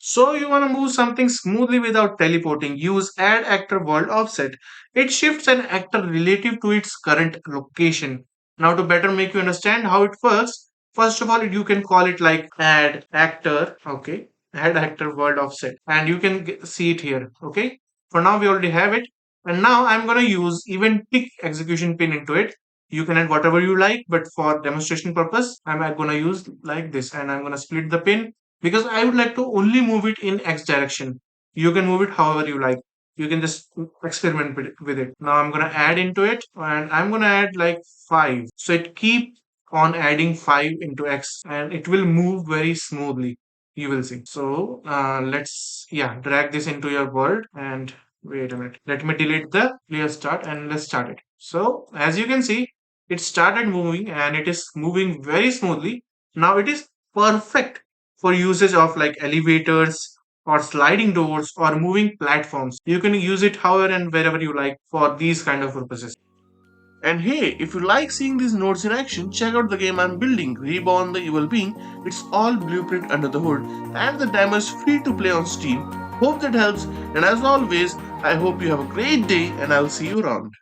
So you want to move something smoothly without teleporting, use add actor world offset. It shifts an actor relative to its current location. Now to better make you understand how it works, first of all you can call it like add actor, okay? Add actor world offset and you can see it here, okay? For now we already have it and now I'm going to use even tick execution pin into it. You can add whatever you like, but for demonstration purpose I'm going to use like this and I'm going to split the pin because I would like to only move it in X direction. You can move it however you like. You can just experiment with it. Now I'm gonna add into it and I'm gonna add like 5. So it keep on adding 5 into X and it will move very smoothly. You will see. So let's drag this into your world and wait a minute. Let me delete the clear start and let's start it. So as you can see, it started moving and it is moving very smoothly. Now it is perfect for usage of like elevators or sliding doors or moving platforms. You can use it however and wherever you like for these kind of purposes. And hey, if you like seeing these nodes in action, check out the game I'm building, Reborn the Evil Being. It's all blueprint under the hood, and the demo is free to play on Steam. Hope that helps, and as always, I hope you have a great day, and I'll see you around.